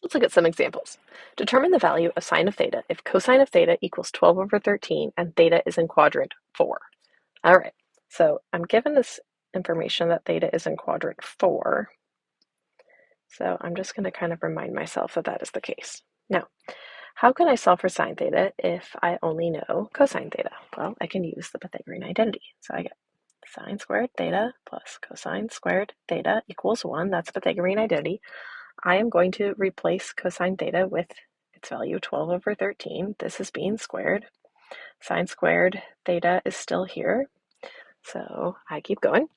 Let's look at some examples. Determine the value of sine of theta if cosine of theta equals 12 over 13 and theta is in quadrant 4. All right, so I'm given this information that theta is in quadrant 4. So I'm just going to kind of remind myself that that is the case. Now, how can I solve for sine theta if I only know cosine theta? Well, I can use the Pythagorean identity. So I get sine squared theta plus cosine squared theta equals 1. That's Pythagorean identity. I am going to replace cosine theta with its value 12 over 13. This is being squared. Sine squared theta is still here. So I keep going.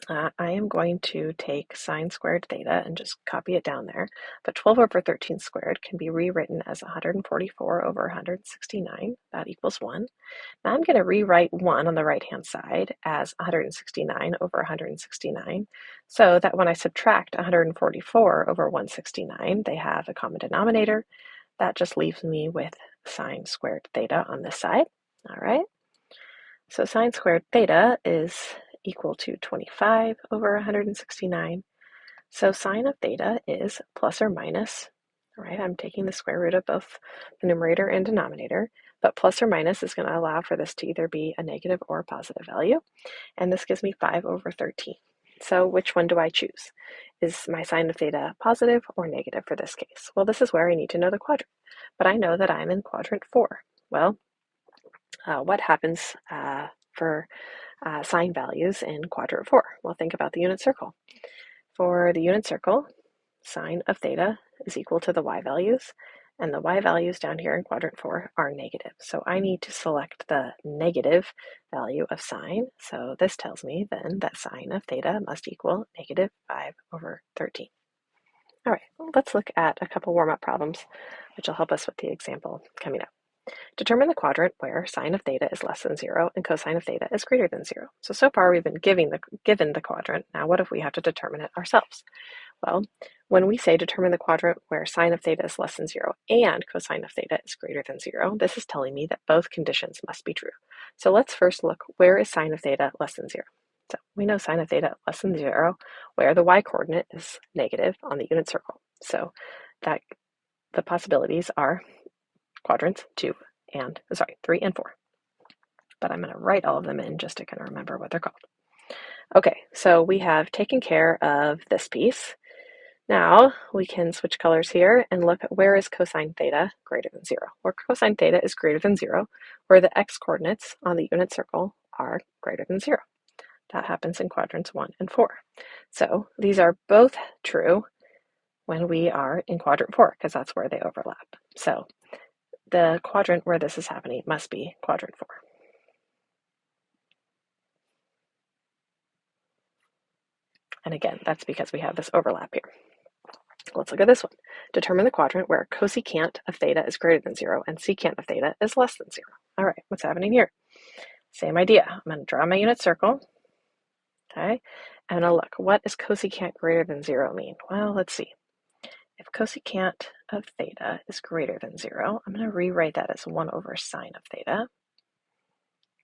I am going to take sine squared theta and just copy it down there. But 12 over 13 squared can be rewritten as 144 over 169. That equals 1. Now I'm going to rewrite 1 on the right-hand side as 169 over 169, so that when I subtract 144 over 169, they have a common denominator. That just leaves me with sine squared theta on this side. All right. So sine squared theta is equal to 25 over 169. So sine of theta is plus or minus, right? I'm taking the square root of both the numerator and denominator, but plus or minus is going to allow for this to either be a negative or a positive value. And this gives me 5 over 13. So which one do I choose? Is my sine of theta positive or negative for this case? Well, this is where I need to know the quadrant, but I know that I'm in quadrant 4. Well, what happens for sine values in quadrant 4? Well, think about the unit circle. For the unit circle, sine of theta is equal to the y values, and the y values down here in quadrant 4 are negative. So I need to select the negative value of sine. So this tells me then that sine of theta must equal negative 5 over 13. All right, well, let's look at a couple warm-up problems, which will help us with the example coming up. Determine the quadrant where sine of theta is less than 0 and cosine of theta is greater than 0. So far we've been given the quadrant. Now what if we have to determine it ourselves? Well, when we say determine the quadrant where sine of theta is less than 0 and cosine of theta is greater than 0, this is telling me that both conditions must be true. So let's first look, where is sine of theta less than 0? So we know sine of theta less than 0, where the y-coordinate is negative on the unit circle. So that the possibilities are quadrants 3 and 4. But I'm going to write all of them in just to kind of remember what they're called. Okay, so we have taken care of this piece. Now we can switch colors here and look at where is cosine theta greater than 0. Where cosine theta is greater than 0, where the x-coordinates on the unit circle are greater than 0. That happens in quadrants 1 and 4. So these are both true when we are in quadrant 4, because that's where they overlap. So the quadrant where this is happening must be quadrant 4. And again, that's because we have this overlap here. Let's look at this one. Determine the quadrant where cosecant of theta is greater than 0 and secant of theta is less than 0. All right, what's happening here? Same idea. I'm going to draw my unit circle. Okay, and I'll look, what does cosecant greater than 0 mean? Well, let's see. If cosecant of theta is greater than 0, I'm going to rewrite that as 1 over sine of theta.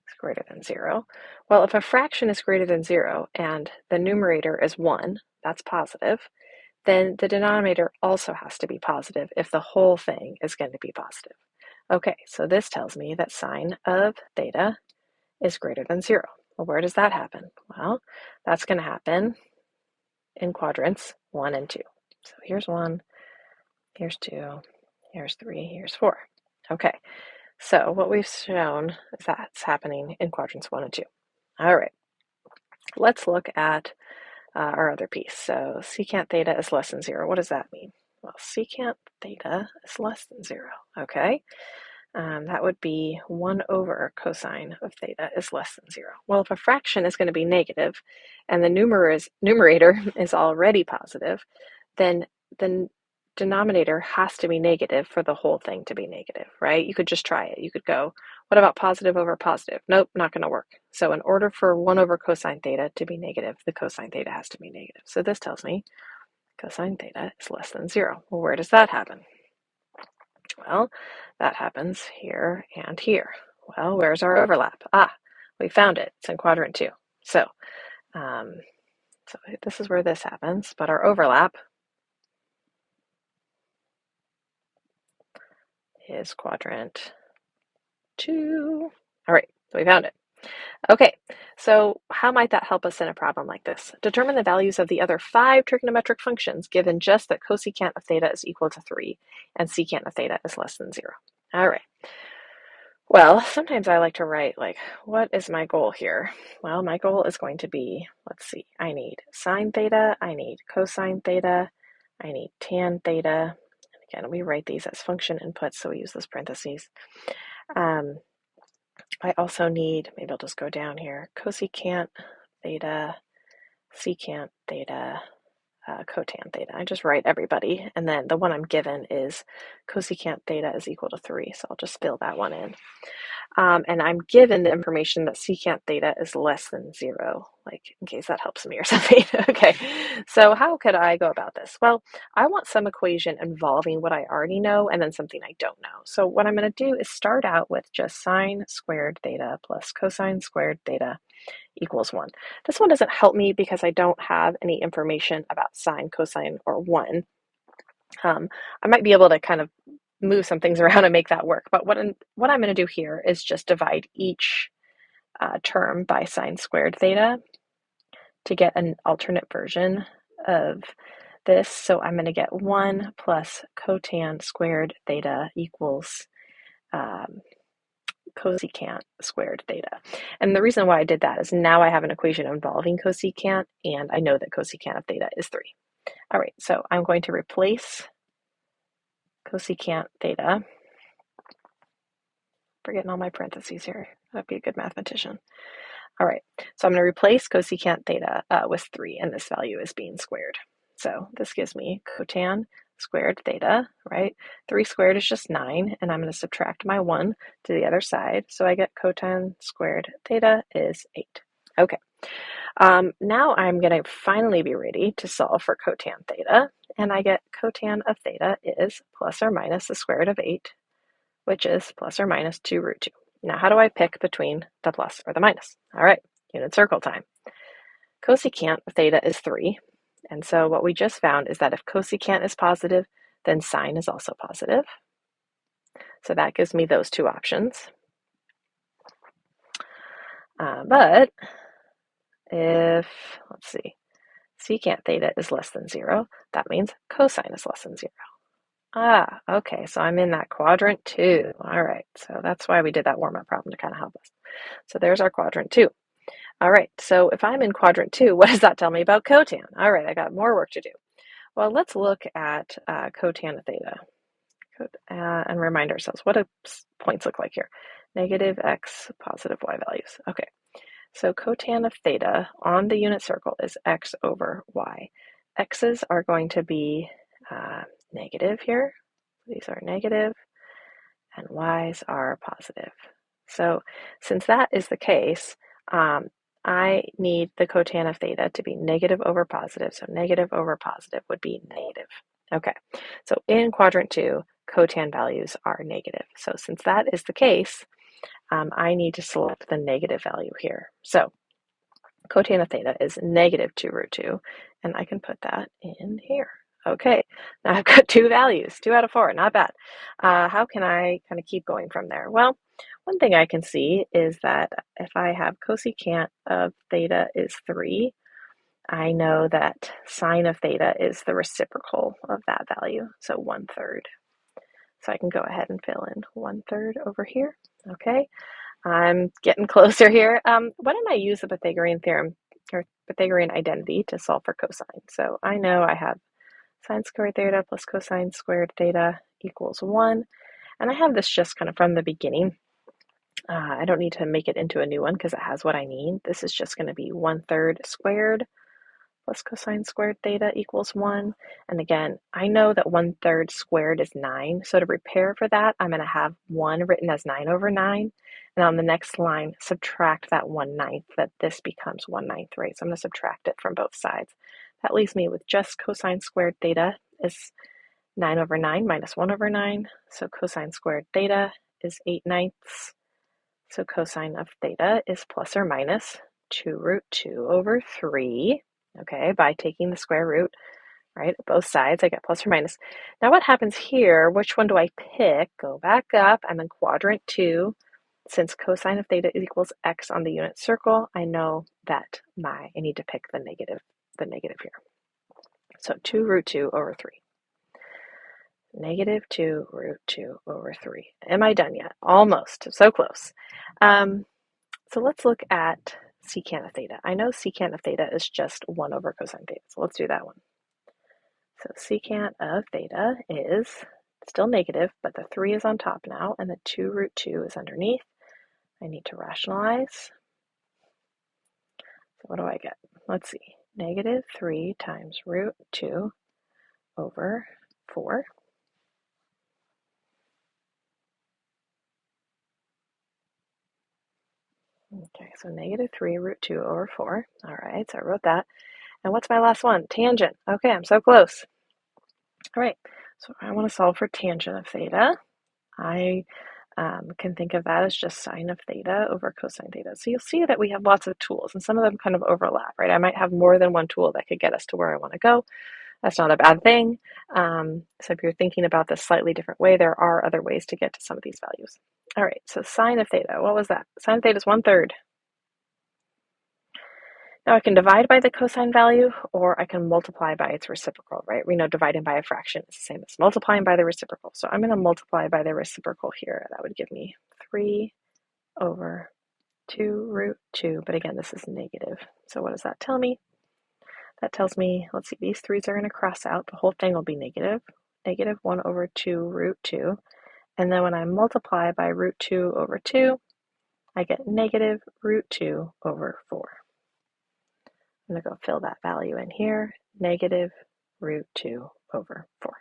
It's greater than 0. Well, if a fraction is greater than 0 and the numerator is 1, that's positive, then the denominator also has to be positive if the whole thing is going to be positive. Okay, so this tells me that sine of theta is greater than 0. Well, where does that happen? Well, that's going to happen in quadrants 1 and 2. So here's 1, here's 2, here's 3, here's 4. Okay, so what we've shown is that's happening in quadrants 1 and 2. All right, let's look at our other piece. So secant theta is less than 0. What does that mean? Well, secant theta is less than 0. Okay, that would be 1 over cosine of theta is less than 0. Well, if a fraction is going to be negative and the numerator is already positive, then the denominator has to be negative for the whole thing to be negative, right? You could just try it. You could go, what about positive over positive? Nope, not going to work. So in order for 1 over cosine theta to be negative, the cosine theta has to be negative. So this tells me cosine theta is less than 0. Well, where does that happen? Well, that happens here and here. Well, where's our overlap? We found it. It's in quadrant 2. So this is where this happens, but our overlap is quadrant 2. All right, so we found it. Okay, so how might that help us in a problem like this? Determine the values of the other 5 trigonometric functions given just that cosecant of theta is equal to 3 and secant of theta is less than 0. All right. Well, sometimes I like to write, like, what is my goal here? Well, my goal is going to be, let's see, I need sine theta, I need cosine theta, I need tan theta. Again, we write these as function inputs, so we use those parentheses. I also need, maybe I'll just go down here, cosecant theta, secant theta, cotan theta. I just write everybody, and then the one I'm given is cosecant theta is equal to 3, so I'll just fill that one in. And I'm given the information that secant theta is less than 0, like in case that helps me or something. Okay, so how could I go about this? Well, I want some equation involving what I already know and then something I don't know. So what I'm going to do is start out with just sine squared theta plus cosine squared theta equals 1. This one doesn't help me because I don't have any information about sine, cosine, or 1. I might be able to kind of move some things around and make that work. But what I'm going to do here is just divide each term by sine squared theta to get an alternate version of this. So I'm going to get 1 plus cotan squared theta equals cosecant squared theta. And the reason why I did that is now I have an equation involving cosecant, and I know that cosecant of theta is 3. All right, so I'm going to replace cosecant theta. Forgetting all my parentheses here. That'd be a good mathematician. All right, so I'm going to replace cosecant theta with 3, and this value is being squared. So this gives me cotan squared theta, right? 3 squared is just 9, and I'm going to subtract my 1 to the other side. So I get cotan squared theta is 8. Okay, now I'm going to finally be ready to solve for cotan theta, and I get cotan of theta is plus or minus the square root of 8, which is plus or minus 2 root 2. Now, how do I pick between the plus or the minus? All right, unit circle time. Cosecant of theta is 3, and so what we just found is that if cosecant is positive, then sine is also positive. So that gives me those two options. But if, let's see, secant theta is less than 0, that means cosine is less than 0. Okay, so I'm in that quadrant 2. All right, so that's why we did that warm-up problem to kind of help us. So there's our quadrant 2. All right, so if I'm in quadrant 2, what does that tell me about cotan? All right, I got more work to do. Well, let's look at cotan of theta and remind ourselves, what do points look like here? Negative x, positive y values. Okay, so cotan of theta on the unit circle is x over y. X's are going to be negative here. These are negative, and y's are positive. So since that is the case, I need the cotan of theta to be negative over positive, so negative over positive would be negative. Okay, so in quadrant 2, cotan values are negative. So since that is the case, I need to select the negative value here. So cotan of theta is negative 2 root 2, and I can put that in here. Okay, now I've got 2 values, 2 out of 4, not bad. How can I kind of keep going from there? Well, one thing I can see is that if I have cosecant of theta is 3, I know that sine of theta is the reciprocal of that value, so 1/3. So I can go ahead and fill in 1/3 over here. Okay, I'm getting closer here. Why don't I use the Pythagorean theorem or Pythagorean identity to solve for cosine? So I know I have sine squared theta plus cosine squared theta equals 1. And I have this just kind of from the beginning. I don't need to make it into a new one because it has what I need. This is just going to be 1/3 squared plus cosine squared theta equals 1. And again, I know that 1/3 squared is 9. So to prepare for that, I'm going to have 1 written as 9 over 9. And on the next line, subtract that 1/9, that this becomes 1/9, right? So I'm going to subtract it from both sides. That leaves me with just cosine squared theta is 9 over 9 minus 1 over 9. So cosine squared theta is 8/9. So cosine of theta is plus or minus 2 root 2 over 3. Okay, by taking the square root, right? Both sides, I get plus or minus. Now what happens here? Which one do I pick? Go back up. I'm in quadrant 2. Since cosine of theta equals x on the unit circle, I know that I need to pick the negative here. So 2 root 2 over 3. Negative 2 root 2 over 3. Am I done yet? Almost. So close. So let's look at secant of theta. I know secant of theta is just 1 over cosine theta. So let's do that one. So secant of theta is still negative, but the 3 is on top now, and the 2 root 2 is underneath. I need to rationalize. So what do I get? Let's see. Negative 3 times root 2 over 4. Okay, so negative 3 root 2 over 4. All right, so I wrote that. And what's my last one? Tangent. Okay, I'm so close. All right, so I want to solve for tangent of theta. I can think of that as just sine of theta over cosine theta. So you'll see that we have lots of tools, and some of them kind of overlap, right? I might have more than one tool that could get us to where I want to go. That's not a bad thing. So if you're thinking about this slightly different way, there are other ways to get to some of these values. All right, so sine of theta, what was that? Sine of theta is 1/3. Now I can divide by the cosine value, or I can multiply by its reciprocal, right? We know dividing by a fraction is the same as multiplying by the reciprocal. So I'm going to multiply by the reciprocal here. That would give me 3 over 2 root 2. But again, this is negative. So what does that tell me? That tells me, let's see, these 3's are going to cross out. The whole thing will be negative. Negative 1 over 2 root 2. And then when I multiply by root 2 over 2, I get negative root 2 over 4. I'm going to go fill that value in here, negative root 2 over 4.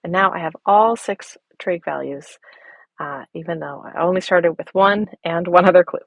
And now I have all 6 trig values, even though I only started with one and one other clue.